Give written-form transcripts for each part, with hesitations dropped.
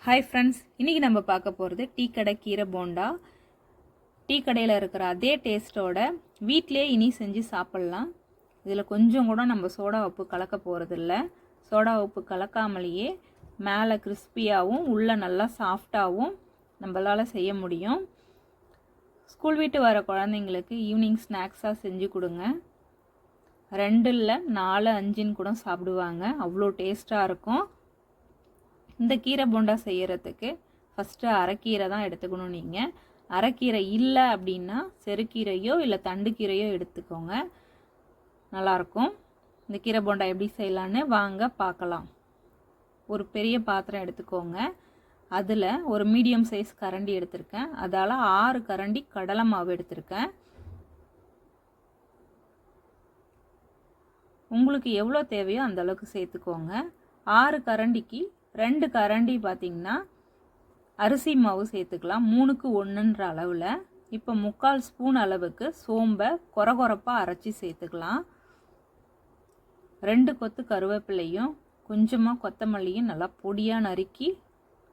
Hi friends, இன்றைக்கி நம்ம பார்க்க போகிறது டீ கடை கீரை போண்டா. டீ கடையில் இருக்கிற அதே டேஸ்ட்டோட வீட்டிலே இனி செஞ்சு சாப்பிட்லாம். இதில் கொஞ்சம் கூட நம்ம சோடா உப்பு கலக்க போகிறதில்ல. சோடா உப்பு கலக்காமலேயே மேலே கிறிஸ்பியாகவும் உள்ளே நல்லா சாஃப்டாகவும் நம்மளால் செய்ய முடியும். ஸ்கூல் விட்டு வர குழந்தைங்களுக்கு ஈவினிங் ஸ்நாக்ஸாக செஞ்சு கொடுங்க. 2 இல்லை 4 5 கூட சாப்பிடுவாங்க. அவ்வளோ டேஸ்ட்டாக இருக்கும். இந்த கீரை போண்டா செய்கிறதுக்கு ஃபஸ்ட்டு அரைக்கீரை தான் எடுத்துக்கணும். நீங்கள் அரைக்கீரை இல்லை அப்படின்னா சிறுகீரையோ இல்லை தண்டுக்கீரையோ எடுத்துக்கோங்க, நல்லாயிருக்கும். இந்த கீரை போண்டா எப்படி செய்யலான்னு வாங்க பார்க்கலாம். ஒரு பெரிய பாத்திரம் எடுத்துக்கோங்க. அதில் ஒரு மீடியம் சைஸ் கரண்டி எடுத்திருக்கேன். அதால் 6 கரண்டி கடலை மாவு எடுத்திருக்கேன். உங்களுக்கு எவ்வளோ தேவையோ அந்த அளவுக்கு சேர்த்துக்கோங்க. 6 கரண்டிக்கு 2 கரண்டி பார்த்திங்கன்னா அரிசி மாவு சேர்த்துக்கலாம், 3க்கு 1ன்ற அளவில். இப்போ 3/4 ஸ்பூன் அளவுக்கு சோம்பை கொரகொரப்பாக அரைச்சி சேர்த்துக்கலாம். 2 கொத்து கருவேப்பிலையும் கொஞ்சமாக கொத்தமல்லியும் நல்லா பொடியாக நறுக்கி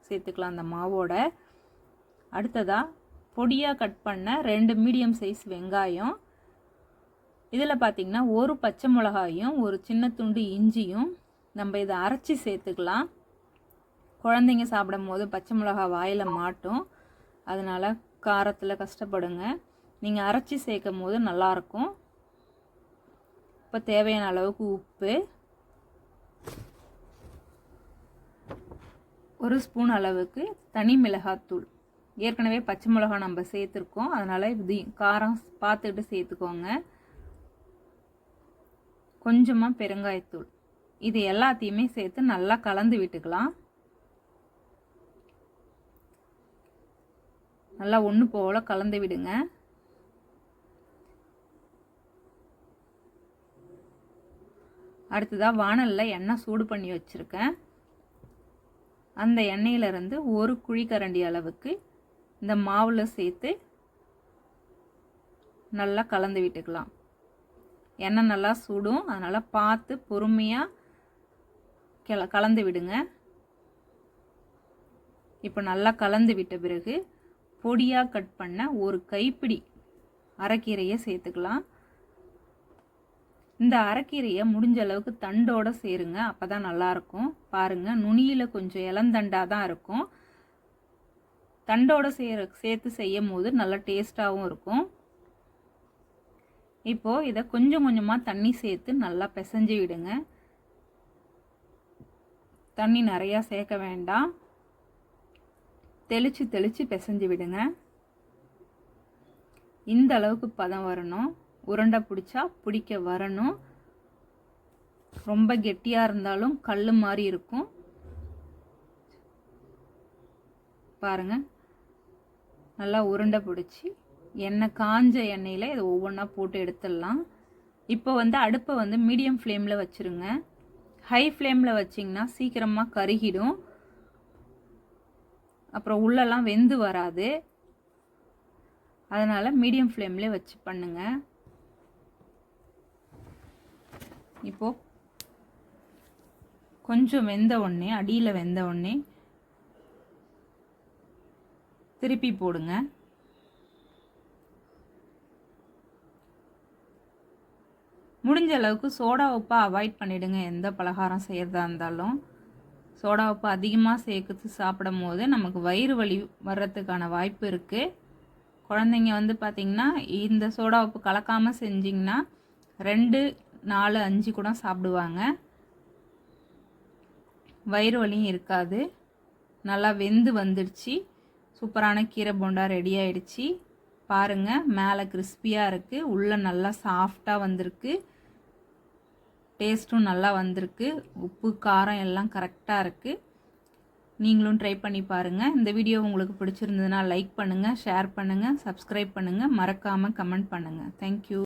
சேர்த்துக்கலாம் அந்த மாவோட. அடுத்ததாக பொடியாக கட் பண்ண 2 மீடியம் சைஸ் வெங்காயம். இதில் பார்த்திங்கன்னா ஒரு பச்சை மிளகாயும் ஒரு சின்ன துண்டு இஞ்சியும் நம்ம இதை அரைச்சி சேர்த்துக்கலாம். குழந்தைங்க சாப்பிடும் போது பச்சை மிளகா வாயில் மாட்டும், அதனால் காரத்தில் கஷ்டப்படுங்க. நீங்கள் அரைச்சி சேர்க்கும் போது நல்லாயிருக்கும். இப்போ தேவையான அளவுக்கு உப்பு, 1 ஸ்பூன் அளவுக்கு தனி மிளகாத்தூள். ஏற்கனவே பச்சை மிளகா நம்ம சேர்த்துருக்கோம், அதனால் இது காரம் பார்த்துக்கிட்டு சேர்த்துக்கோங்க. கொஞ்சமாக பெருங்காயத்தூள். இது எல்லாத்தையுமே சேர்த்து நல்லா கலந்து விட்டுக்கலாம். நல்லா ஒன்று போல் கலந்து விடுங்க. அடுத்ததாக வாணலில் எண்ணெய் சூடு பண்ணி வச்சுருக்கேன். அந்த எண்ணெயிலிருந்து ஒரு குழிக்கரண்டி அளவுக்கு இந்த மாவில் சேர்த்து நல்லா கலந்து விட்டுக்கலாம். எண்ணெய் நல்லா சுடும், அதனால் பார்த்து பொறுமையாக கலந்து விடுங்க. இப்போ நல்லா கலந்து விட்ட பிறகு பொடியாக கட் பண்ண ஒரு கைப்பிடி அரைக்கீரையை சேர்த்துக்கலாம். இந்த அரைக்கீரையை முடிஞ்ச அளவுக்கு தண்டோடு சேருங்க, அப்போ தான் நல்லாயிருக்கும். பாருங்கள், நுனியில் கொஞ்சம் இளந்தண்டாக தான் இருக்கும். தண்டோடு சேர்த்து செய்யும் போது நல்லா டேஸ்ட்டாகவும் இருக்கும். இப்போது இதை கொஞ்சம் கொஞ்சமாக தண்ணி சேர்த்து நல்லா பிசைஞ்சு விடுங்க. தண்ணி நிறையா சேர்க்க வேண்டாம், தெளித்து தெளித்து பிசைஞ்சு விடுங்க. இந்த அளவுக்கு பதம் வரணும். உருண்டை பிடிச்சா பிடிக்க வரணும். ரொம்ப கெட்டியாக இருந்தாலும் கல் மாதிரி இருக்கும். பாருங்கள், நல்லா உருண்டை பிடிச்சி எண்ணெய் காஞ்ச எண்ணெயில் இதை ஒவ்வொன்றா போட்டு எடுத்துடலாம். இப்போ அடுப்பை மீடியம் ஃப்ளேமில் வச்சுருங்க. ஹை ஃப்ளேமில் வச்சிங்கன்னா சீக்கிரமாக கருகிடும், அப்புறம் உள்ளெல்லாம் வெந்து வராது. அதனால் மீடியம் ஃப்ளேம்லேயே வச்சு பண்ணுங்க. இப்போது கொஞ்சம் வெந்த உடனே, அடியில் வெந்த உடனே திருப்பி போடுங்க. முடிஞ்ச அளவுக்கு சோடா உப்பை அவாய்ட் பண்ணிவிடுங்க. எந்த பலகாரம் செய்கிறதா இருந்தாலும் சோடா உப்பு அதிகமாக சேர்த்து சாப்பிடும் போது நமக்கு வயிறு வலி வர்றதுக்கான வாய்ப்பு இருக்குது. குழந்தைங்க பார்த்திங்கன்னா இந்த சோடா உப்பு கலக்காமல் செஞ்சிங்கன்னா 2 4 5 கூட சாப்பிடுவாங்க. வயிறு வலியும் இருக்காது. நல்லா வெந்து வந்துடுச்சு. சூப்பரான கீரை போண்டா ரெடி ஆகிடுச்சு. பாருங்கள், மேலே கிறிஸ்பியாக இருக்குது, உள்ளே நல்லா சாஃப்டாக வந்திருக்கு. டேஸ்ட்டும் நல்லா வந்திருக்கு. உப்பு காரம் எல்லாம் கரெக்டாக இருக்குது. நீங்களும் ட்ரை பண்ணி பாருங்கள். இந்த வீடியோ உங்களுக்கு பிடிச்சிருந்ததுன்னா லைக் பண்ணுங்கள், ஷேர் பண்ணுங்கள், சப்ஸ்கிரைப் பண்ணுங்கள், மறக்காமல் கமெண்ட் பண்ணுங்கள். தேங்க்யூ.